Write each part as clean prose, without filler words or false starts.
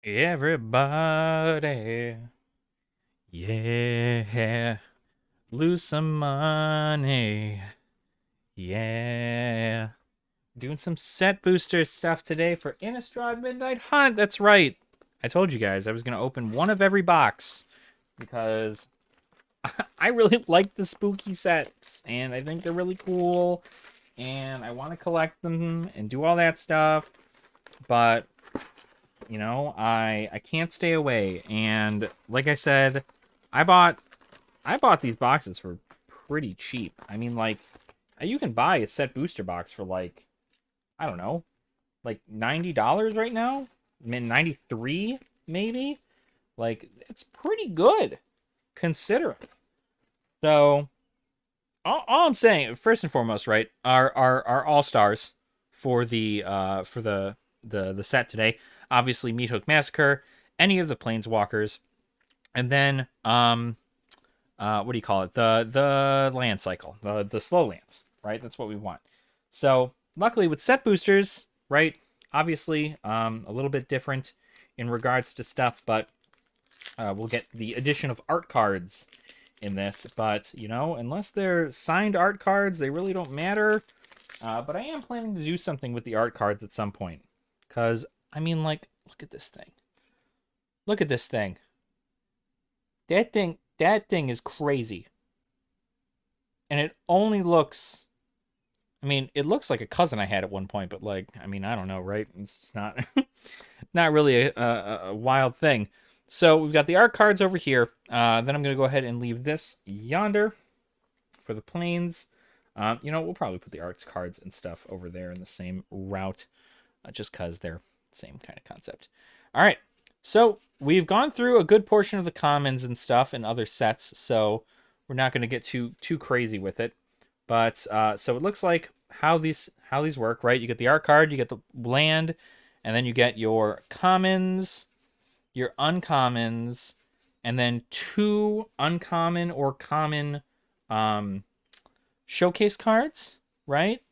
Everybody, yeah, lose some money, yeah. Doing some set booster stuff today for Innistrad Midnight Hunt. That's right. I told you guys I was going to open one of every box because I really like the spooky sets and I think they're really cool and I want to collect them and do all that stuff. But I can't stay away. And like I said, I bought I bought these boxes for pretty cheap. I mean, like, you can buy a set booster box for like, I don't know, like $90 right now. I mean, 93 maybe. Like, it's pretty good considering. So, all I'm saying, first and foremost, right, are all stars for the set today. Obviously, Meat Hook Massacre, any of the Planeswalkers, and then what do you call it? The land cycle, the slow lands, right? That's what we want. So luckily with set boosters, right? Obviously, a little bit different in regards to stuff, but we'll get the addition of art cards in this. But unless they're signed art cards, they really don't matter. But I am planning to do something with the art cards at some point, because I mean, like, look at this thing. Look at this thing. That thing is crazy. And it only looks, I mean, it looks like a cousin I had at one point, but like, I mean, I don't know, right? It's not not really a wild thing. So we've got the art cards over here. Then I'm going to go ahead and leave this yonder for the planes. We'll probably put the arts cards and stuff over there in the same route, just because they're the same kind of concept. All right. So we've gone through a good portion of the commons and stuff and other sets, so we're not going to get too crazy with it. But so it looks like how these work, right? You get the art card, you get the land, and then you get your commons, your uncommons, and then two uncommon or common showcase cards, right?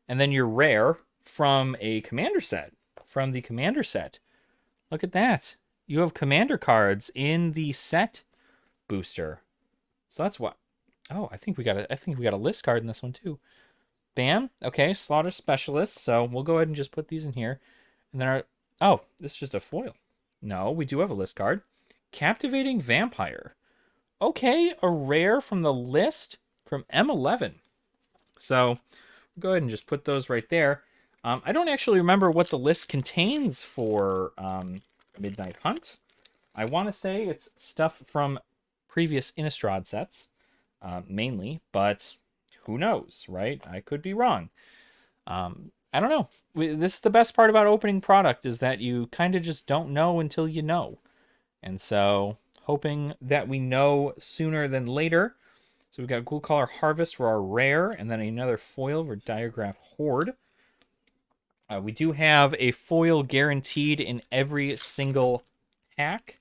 And then your rare from a commander set, from the commander set. Look at that. You have commander cards in the set booster. So that's what. Oh, I think we got a list card in this one too. Bam. Okay, slaughter specialist. So we'll go ahead and just put these in here. And then this is just a foil. No, we do have a list card. Captivating vampire. Okay, a rare from the list from M11. So we'll go ahead and just put those right there. I don't actually remember what the list contains for Midnight Hunt. I want to say it's stuff from previous Innistrad sets, mainly, but who knows, right? I could be wrong. I don't know. This is the best part about opening product is that you kind of just don't know until you know. And so, hoping that we know sooner than later. So we've got Ghoul Collar Harvest for our rare, and then another foil for Diagraph Horde. We do have a foil guaranteed in every single pack.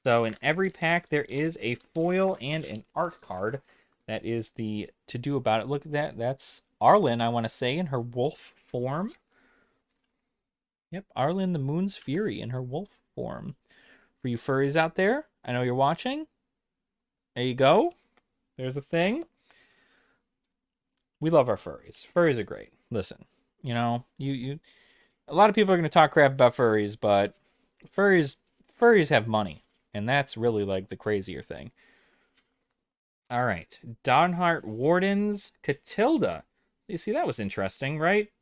So in every pack, there is a foil and an art card. That is the to do about it. Look at that. That's Arlen, I want to say, in her wolf form. Yep, Arlen the Moon's Fury in her wolf form. For you furries out there, I know you're watching. There you go. There's a thing. We love our furries. Furries are great. Listen, you a lot of people are going to talk crap about furries, but furries have money, and that's really like the crazier thing. All right, Dawnheart Wardens Catilda. You see, that was interesting, right?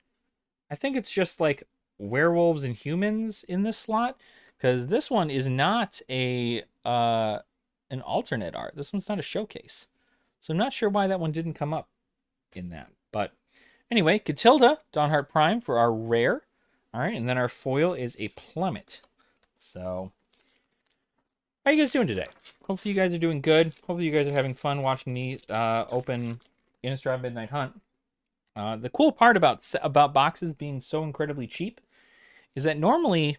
I think it's just like werewolves and humans in this slot, because this one is not a an alternate art. This one's not a showcase, so I'm not sure why that one didn't come up in that. But anyway, Catilda, Dawnheart Prime for our rare. All right, and then our foil is a Plummet. So, how are you guys doing today? Hopefully you guys are doing good. Hopefully you guys are having fun watching me open Innistrad Midnight Hunt. The cool part about boxes being so incredibly cheap is that normally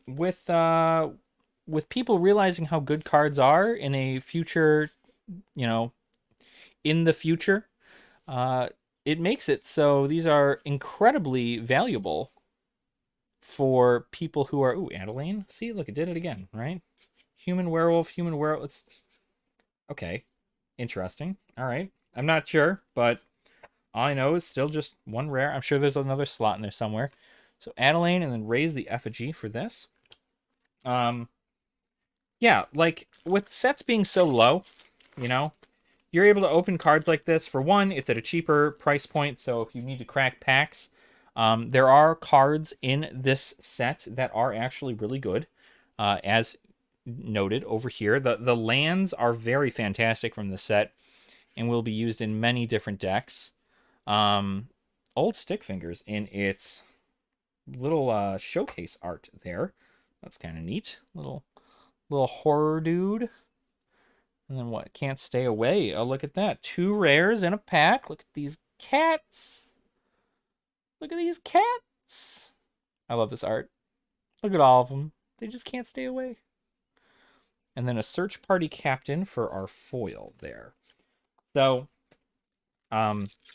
with people realizing how good cards are in a future, in the future, it makes it so these are incredibly valuable for people who are... Ooh, Adeline. See, look, it did it again, right? Human werewolf, human werewolf. It's... Okay. Interesting. All right. I'm not sure, but all I know is still just one rare. I'm sure there's another slot in there somewhere. So Adeline, and then raise the effigy for this. Yeah, like with sets being so low, you know, you're able to open cards like this. For one, it's at a cheaper price point, so if you need to crack packs, there are cards in this set that are actually really good, as noted over here. The lands are very fantastic from the set and will be used in many different decks. Old Stick Fingers in its little showcase art there. That's kind of neat. Little horror dude. And then what? Can't Stay Away. Oh, look at that. 2 rares in a pack. Look at these cats. Look at these cats. I love this art. Look at all of them. They just can't stay away. And then a Search Party Captain for our foil there. So,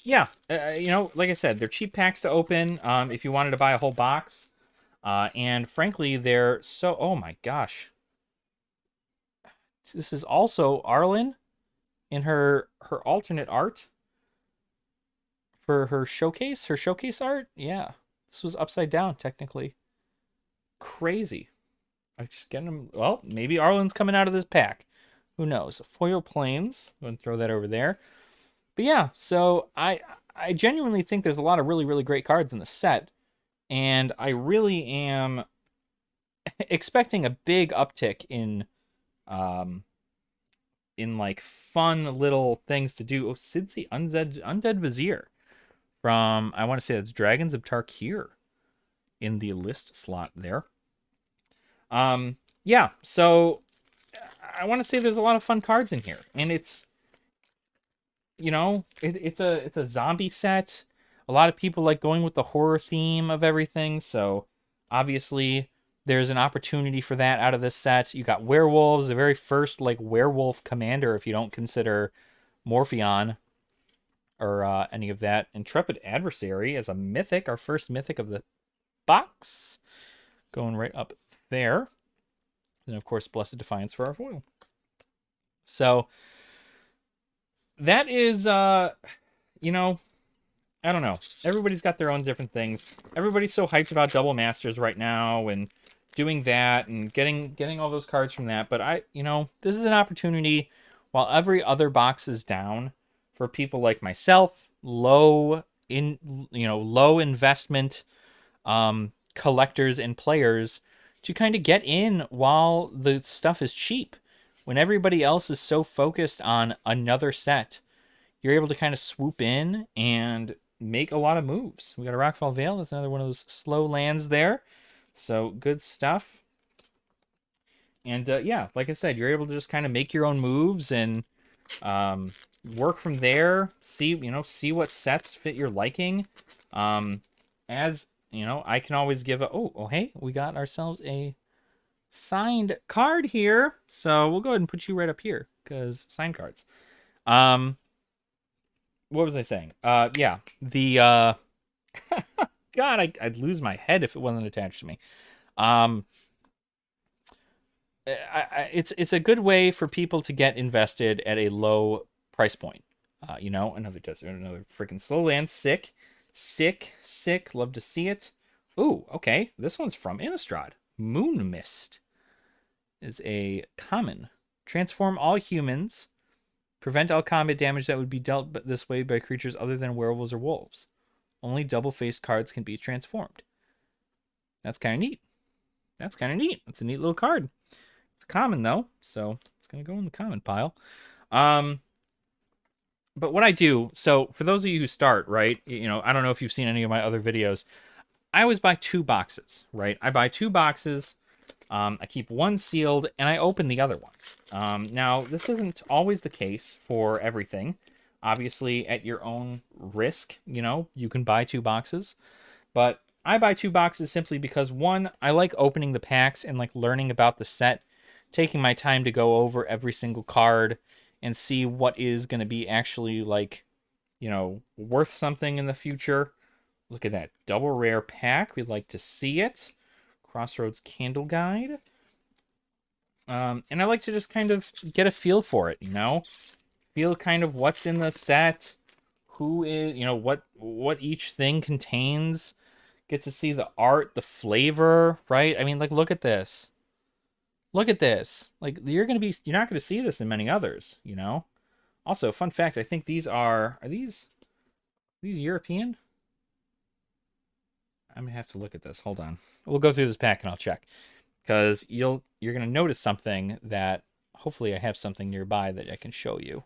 yeah. You know, like I said, they're cheap packs to open if you wanted to buy a whole box. And frankly, they're so... Oh my gosh. This is also Arlen in her alternate art for her showcase art. Yeah, this was upside down technically. Crazy. I'm just getting them. Well, maybe Arlen's coming out of this pack. Who knows? Foil Plains. I'm going to throw that over there. But yeah, so I genuinely think there's a lot of really, really great cards in the set. And I really am expecting a big uptick in like fun little things to do. Oh, Sidsi Undead Vizier from, I want to say that's Dragons of Tarkir in the list slot there. Yeah, so I want to say there's a lot of fun cards in here, and it's, you know, it's a zombie set. A lot of people like going with the horror theme of everything, so obviously there's an opportunity for that out of this set. You got werewolves, the very first like werewolf commander, if you don't consider Morpheon or any of that. Intrepid Adversary as a mythic, our first mythic of the box, going right up there. And of course, Blessed Defiance for our foil. So that is, you know, I don't know. Everybody's got their own different things. Everybody's so hyped about Double Masters right now and doing that and getting all those cards from that. But you know, this is an opportunity while every other box is down for people like myself, low investment collectors and players to kind of get in while the stuff is cheap. When everybody else is so focused on another set, you're able to kind of swoop in and make a lot of moves. We got a Rockfall Vale. That's another one of those slow lands there. So good stuff. And yeah, like I said, you're able to just kind of make your own moves and work from there. See what sets fit your liking. As you know, I can always give a hey, we got ourselves a signed card here. So we'll go ahead and put you right up here because signed cards. What was I saying? Yeah, the God, I'd lose my head if it wasn't attached to me. It's a good way for people to get invested at a low price point. You know, another freaking slow land. Sick. Love to see it. Ooh, okay. This one's from Innistrad. Moon Mist is a common. Transform all humans. Prevent all combat damage that would be dealt this way by creatures other than werewolves or wolves. Only double-faced cards can be transformed. That's kind of neat. That's a neat little card. It's common, though, so it's going to go in the common pile. But what I do, so for those of you who start, right, you know, I don't know if you've seen any of my other videos, I always buy 2 boxes, right? I buy 2 boxes, I keep one sealed, and I open the other one. Now, this isn't always the case for everything. Obviously, at your own risk, you know, you can buy 2 boxes. But I buy 2 boxes simply because, one, I like opening the packs and, like, learning about the set, taking my time to go over every single card and see what is going to be actually, like, you know, worth something in the future. Look at that double rare pack. We'd like to see it. Crossroads Candle Guide. And I like to just kind of get a feel for it, you know? Feel kind of what's in the set, who is, you know, what each thing contains. Get to see the art, the flavor, right? I mean, like, look at this. Look at this. Like, you're not going to see this in many others, you know? Also, fun fact, I think these are these European? I'm going to have to look at this. Hold on. We'll go through this pack and I'll check. Because you're going to notice something that hopefully I have something nearby that I can show you.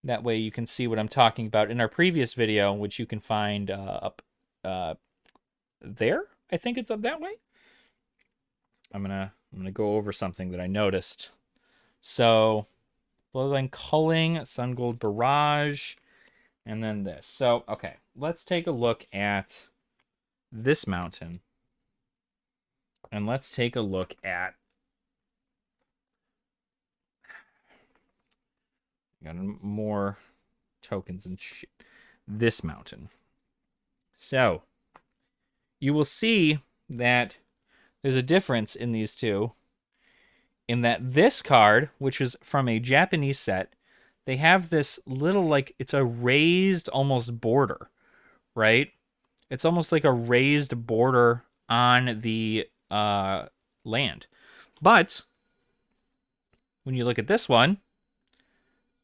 That way you can see what I'm talking about in our previous video, which you can find up there. I think it's up that way. I'm gonna go over something that I noticed. So, Bloodline Culling, Sun Gold Barrage, and then this. So, okay, let's take a look at this mountain. And let's take a look at... Got more tokens and shit. This mountain. So, you will see that there's a difference in these two. In that this card, which is from a Japanese set, they have this little, like, it's a raised almost border, right? It's almost like a raised border on the land. But when you look at this one,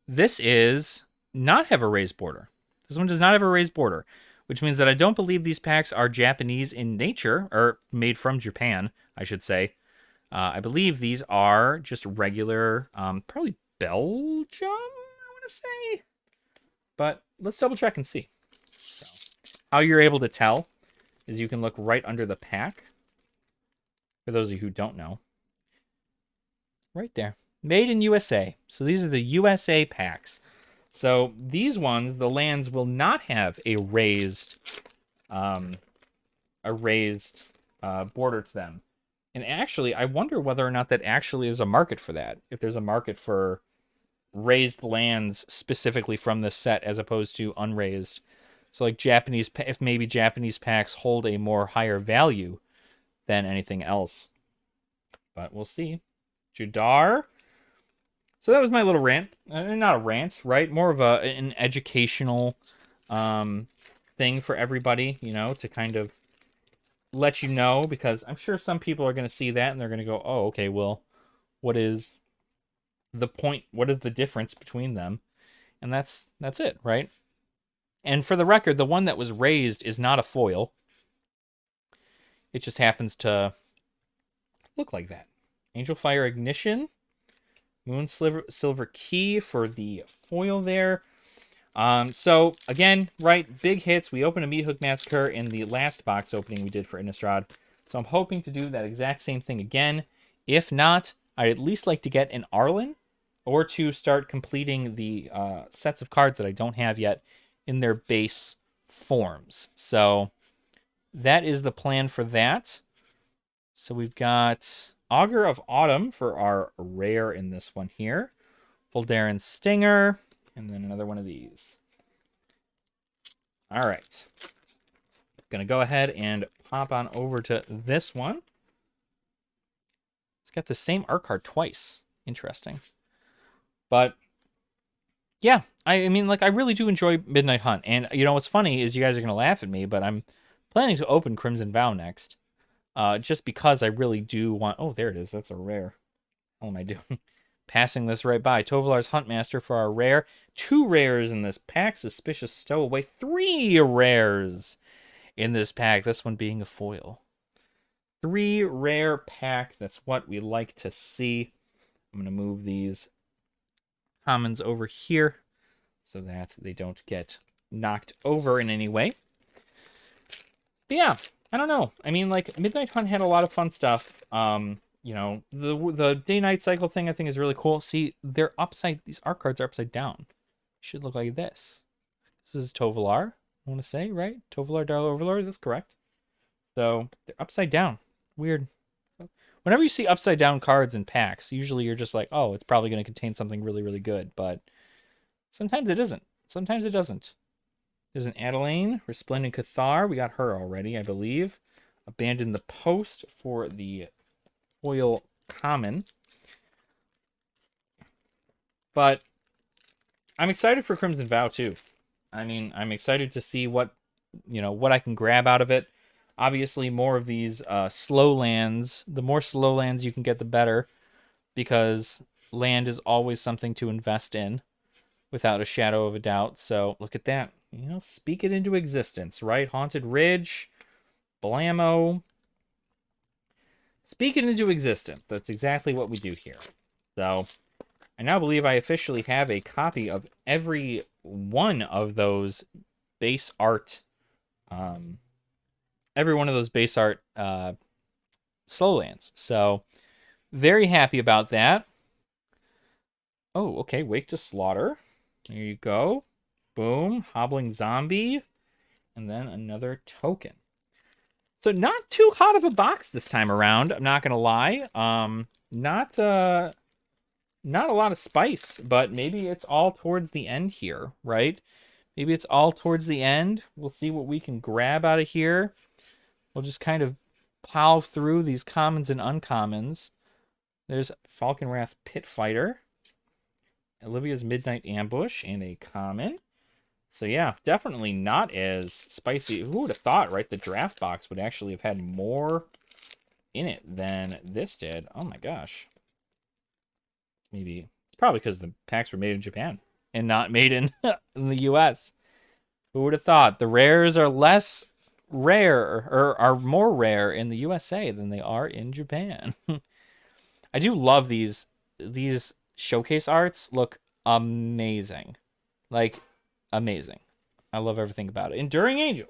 this is not have a raised border. This one does not have a raised border, which means that I don't believe these packs are Japanese in nature, or made from Japan, I should say. I believe these are just regular, probably Belgium, I want to say. But let's double check and see. So, how you're able to tell is you can look right under the pack. For those of you who don't know. Right there. Made in USA. So these are the USA packs. So these ones, the lands will not have a raised border to them. And actually, I wonder whether or not that actually is a market for that. If there's a market for raised lands specifically from this set as opposed to unraised. So like if maybe Japanese packs hold a more higher value than anything else. But we'll see. Jadar. So that was my little rant. Not a rant, right? More of an educational thing for everybody, you know, to kind of let you know, because I'm sure some people are going to see that and they're going to go, oh, okay, well, what is the point? What is the difference between them? And that's it, right? And for the record, the one that was raised is not a foil. It just happens to look like that. Angel Fire Ignition. Moon Silver Key for the foil there. So, again, right, big hits. We opened a Meat Hook Massacre in the last box opening we did for Innistrad. So I'm hoping to do that exact same thing again. If not, I'd at least like to get an Arlen, or to start completing the sets of cards that I don't have yet in their base forms. So that is the plan for that. So we've got Augur of Autumn for our rare in this one here. Voldaren Stinger. And then another one of these. All right. Going to go ahead and pop on over to this one. It's got the same art card twice. Interesting. But, yeah. I mean, like, I really do enjoy Midnight Hunt. And, you know, what's funny is you guys are going to laugh at me, but I'm planning to open Crimson Vow next. Just because I really do want... Oh, there it is. That's a rare. What am I doing? Passing this right by. Tovolar's Huntmaster for our rare. 2 rares in this pack. Suspicious Stowaway. 3 rares in this pack. This one being a foil. 3 rare pack. That's what we like to see. I'm going to move these commons over here so that they don't get knocked over in any way. But yeah, I don't know. I mean, like, Midnight Hunt had a lot of fun stuff. You know, the day-night cycle thing I think is really cool. See, they're upside... These art cards are upside down. Should look like this. This is Tovolar, I want to say, right? Tovolar, Dark Overlord, that's correct. So, they're upside down. Weird. Whenever you see upside-down cards in packs, usually you're just like, oh, it's probably going to contain something really, really good. But sometimes it isn't. Sometimes it doesn't. There's an Adelaine, Resplendent Cathar. We got her already, I believe. Abandon the Post for the foil common. But I'm excited for Crimson Vow too. I mean, I'm excited to see what I can grab out of it. Obviously, more of these slow lands. The more slow lands you can get, the better, because land is always something to invest in, without a shadow of a doubt. So look at that. Speak it into existence, right? Haunted Ridge, Blammo. Speak it into existence. That's exactly what we do here. So I now believe I officially have a copy of every one of those base art, slow lands. So very happy about that. Oh, okay. Wake to Slaughter. There you go. Boom. Hobbling Zombie. And then another token. So not too hot of a box this time around. I'm not gonna lie. Not a lot of spice, but maybe it's all towards the end here, right? Maybe it's all towards the end. We'll see what we can grab out of here. We'll just kind of plow through these commons and uncommons. There's Falcon Wrath Pit Fighter, Olivia's Midnight Ambush, and a common. So yeah, definitely not as spicy. Who would have thought, right? The draft box would actually have had more in it than this did. Oh my gosh. Maybe it's probably because the packs were made in Japan and not made in the US. Who would have thought? The rares are less rare, or are more rare in the USA than they are in Japan. I do love these showcase arts. Look amazing. Like, amazing. I love everything about it. Enduring Angel.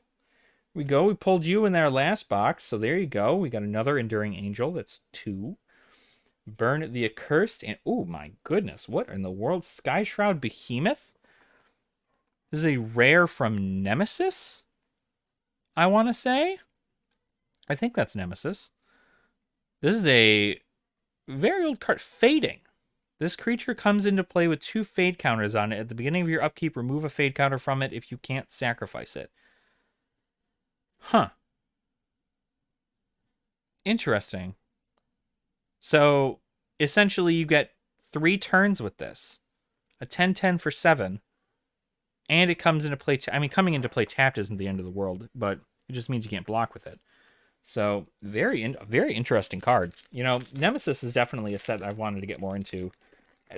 We pulled you in our last box, so there you go. We got another Enduring Angel. That's 2. Burn the Accursed, and oh my goodness, what in the world? Sky Shroud Behemoth? This is a rare from Nemesis, I want to say. I think that's Nemesis. This is a very old card. Fading. This creature comes into play with 2 fade counters on it. At the beginning of your upkeep, remove a fade counter from it if you can't sacrifice it. Huh. Interesting. So, essentially, you get 3 turns with this. A 10/10 for 7. And it comes into play... coming into play tapped isn't the end of the world, but it just means you can't block with it. So, very interesting card. Nemesis is definitely a set I've wanted to get more into.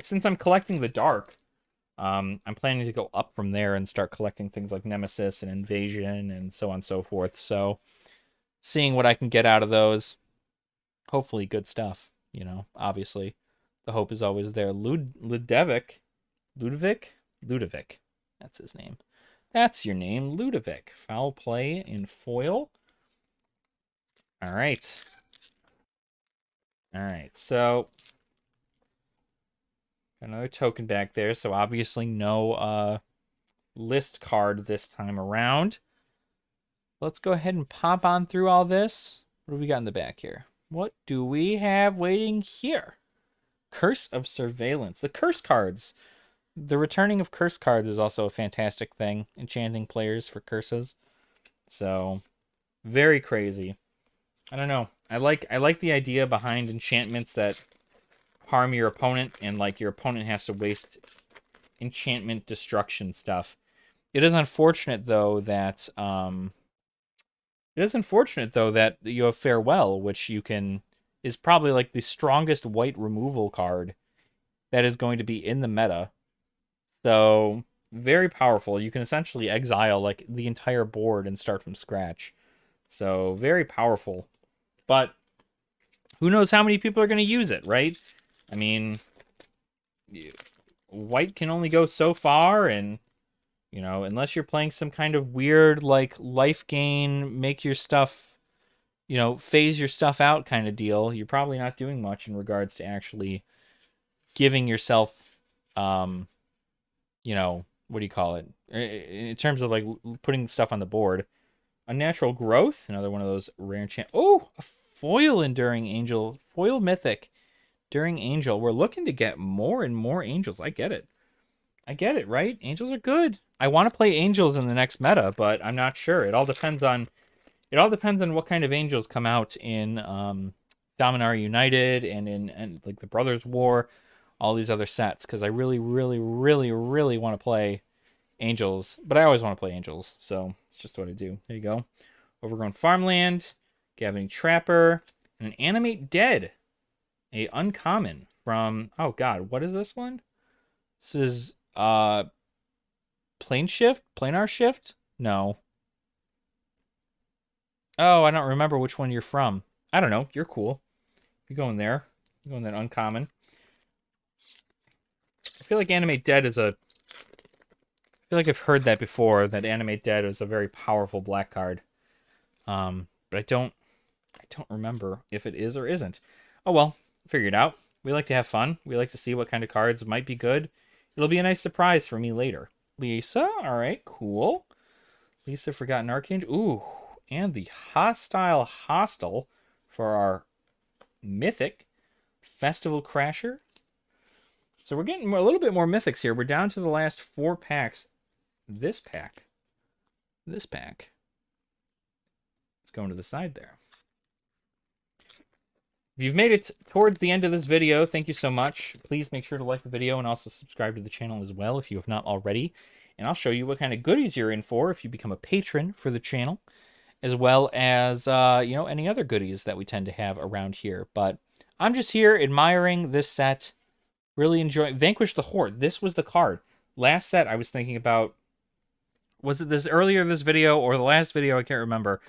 Since I'm collecting the Dark, I'm planning to go up from there and start collecting things like Nemesis and Invasion and so on and so forth. So, seeing what I can get out of those. Hopefully good stuff. Obviously, the hope is always there. Ludovic. That's his name. That's your name, Ludovic. Foul play in foil. All right. So another token back there. So obviously no list card this time around. Let's go ahead and pop on through all this. What do we got in the back here? What do we have waiting here? Curse of Surveillance. The curse cards. The returning of curse cards is also a fantastic thing. Enchanting players for curses. So, very crazy. I don't know. I like the idea behind enchantments that harm your opponent, and like your opponent has to waste enchantment destruction stuff. It is unfortunate though that you have Farewell, which is probably like the strongest white removal card that is going to be in the meta. So, very powerful. You can essentially exile like the entire board and start from scratch. So, very powerful. But who knows how many people are going to use it, right? I mean, white can only go so far, and unless you're playing some kind of weird, like, life gain, make your stuff, phase your stuff out kind of deal, you're probably not doing much in regards to actually giving yourself, what do you call it? In terms of, like, putting stuff on the board. Unnatural Growth, another one of those rare enchant. Oh, a foil Enduring Angel. Foil Mythic Enduring Angel. We're looking to get more and more angels. I get it, right? Angels are good. I want to play angels in the next meta, but I'm not sure. It all depends on It all depends on what kind of angels come out in Dominaria United and like the Brothers War, all these other sets, because I really, really, really, really want to play angels, but I always want to play angels, so it's just what I do. There you go. Overgrown Farmland, Gathering Trapper, and an Animate Dead. A uncommon from, oh god, what is this one? This is Planar Shift? No. Oh, I don't remember which one you're from. I don't know. You're cool. You're going there. You're going that uncommon. I feel like Animate Dead is a... I feel like I've heard that before, that Animate Dead is a very powerful black card. But I don't remember if it is or isn't. Oh well, figure it out. We like to have fun. We like to see what kind of cards might be good. It'll be a nice surprise for me later. Lisa, alright, cool. Lisa Forgotten Archangel. Ooh, and the Hostile Hostel for our Mythic Festival Crasher. So we're getting a little bit more Mythics here. We're down to the last 4 packs. This pack. It's going to the side there. If you've made it towards the end of this video, thank you so much. Please make sure to like the video and also subscribe to the channel as well if you have not already. And I'll show you what kind of goodies you're in for if you become a patron for the channel, as well as, you know, any other goodies that we tend to have around here. But I'm just here admiring this set, really enjoying... Vanquish the Horde. This was the card. Last set I was thinking about... Was it this earlier this video or the last video? I can't remember.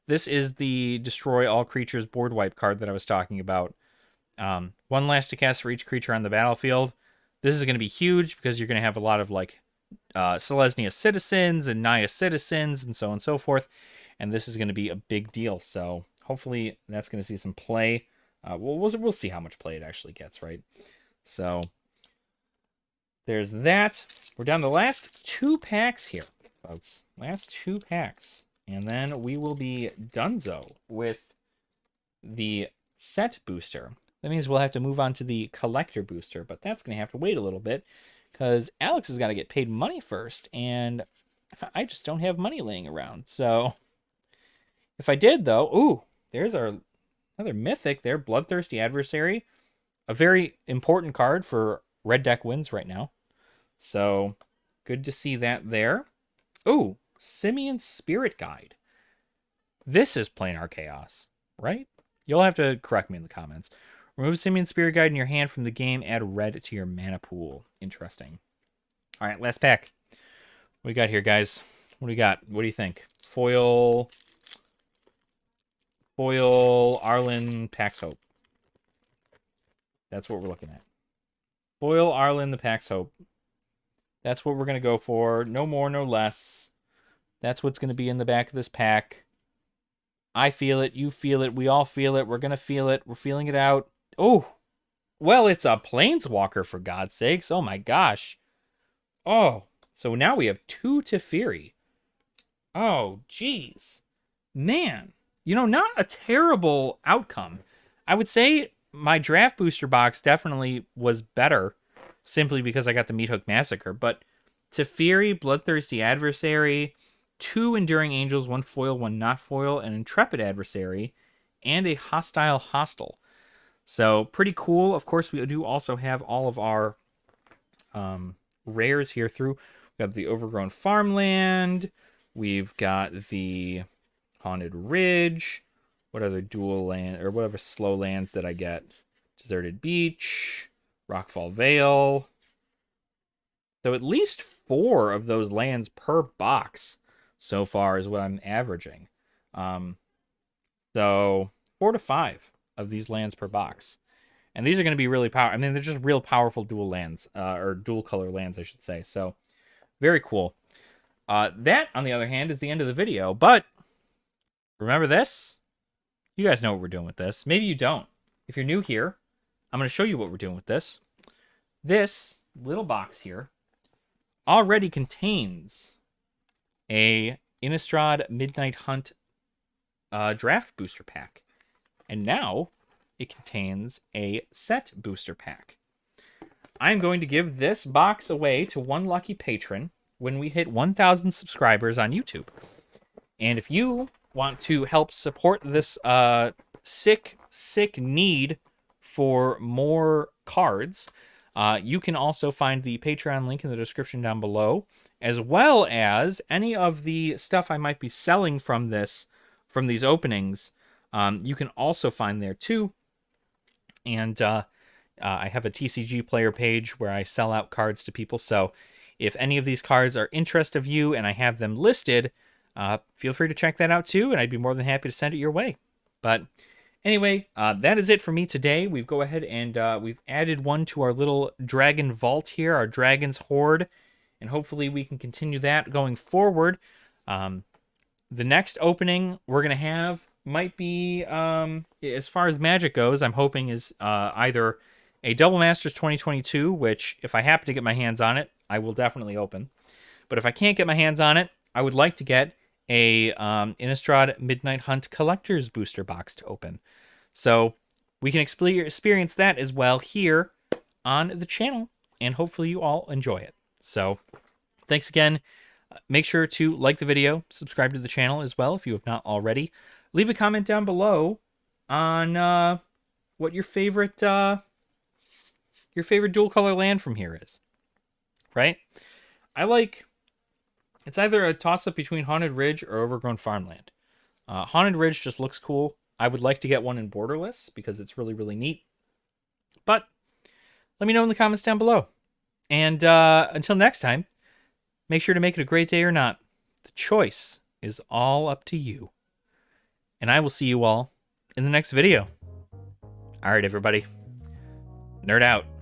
This is the Destroy All Creatures board wipe card that I was talking about. 1 last to cast for each creature on the battlefield. This is going to be huge because you're going to have a lot of like Selesnya Citizens and Naya Citizens and so on and so forth. And this is going to be a big deal. So hopefully that's going to see some play. We'll see how much play it actually gets, right? So there's that. We're down to the last 2 packs here, folks. Last 2 packs. And then we will be donezo with the set booster. That means we'll have to move on to the collector booster, but that's going to have to wait a little bit because Alex has got to get paid money first, and I just don't have money laying around. So if I did, though, ooh, there's our another mythic there, Bloodthirsty Adversary. A very important card for red deck wins right now. So good to see that there. Ooh. Simeon's Spirit Guide. This is Planar Chaos, right? You'll have to correct me in the comments. Remove Simeon's Spirit Guide in your hand from the game. Add red to your mana pool. Interesting. All right, last pack. What do we got here, guys? What do we got? What do you think? Foil Arlen Pax Hope. That's what we're looking at. Foil Arlen the Pax Hope. That's what we're going to go for. No more, no less. That's what's going to be in the back of this pack. I feel it. You feel it. We all feel it. We're going to feel it. We're feeling it out. Oh, well, it's a Planeswalker, for God's sakes. Oh, my gosh. Oh, so now we have 2 Teferi. Oh, jeez. Man, you know, not a terrible outcome. I would say my draft booster box definitely was better simply because I got the Meat Hook Massacre. But Teferi, Bloodthirsty Adversary... 2 Enduring Angels, 1 foil, 1 not foil, an Intrepid Adversary, and a Hostile Hostel. So, pretty cool. Of course, we do also have all of our rares here through. We have the Overgrown Farmland. We've got the Haunted Ridge. What other dual land, or whatever slow lands did I get? Deserted Beach, Rockfall Vale. So, at least 4 of those lands per box so far is what I'm averaging. So 4 to 5 of these lands per box. And these are going to be really powerful. I mean, they're just real powerful dual lands, or dual color lands, I should say. So very cool. That, on the other hand, is the end of the video. But remember this? You guys know what we're doing with this. Maybe you don't. If you're new here, I'm going to show you what we're doing with this. This little box here already contains a Innistrad Midnight Hunt draft booster pack. And now it contains a set booster pack. I'm going to give this box away to 1 lucky patron when we hit 1,000 subscribers on YouTube. And if you want to help support this sick need for more cards, you can also find the Patreon link in the description down below, as well as any of the stuff I might be selling from these openings. You can also find there too. And I have a TCG player page where I sell out cards to people. So if any of these cards are interest of you and I have them listed, feel free to check that out too, and I'd be more than happy to send it your way. But anyway, that is it for me today. We've go ahead and we've added one to our little dragon vault here, our dragon's hoard, and hopefully we can continue that going forward. The next opening we're going to have might be, as far as Magic goes, I'm hoping is either a Double Masters 2022, which if I happen to get my hands on it, I will definitely open. But if I can't get my hands on it, I would like to get a Innistrad Midnight Hunt Collector's Booster Box to open. So we can experience that as well here on the channel, and hopefully you all enjoy it. So thanks again. Make sure to like the video, subscribe to the channel as well if you have not already. Leave a comment down below on what your favorite dual color land from here is. Right? It's either a toss-up between Haunted Ridge or Overgrown Farmland. Haunted Ridge just looks cool. I would like to get one in Borderless because it's really, really neat. But let me know in the comments down below. And until next time, make sure to make it a great day or not. The choice is all up to you. And I will see you all in the next video. All right, everybody. Nerd out.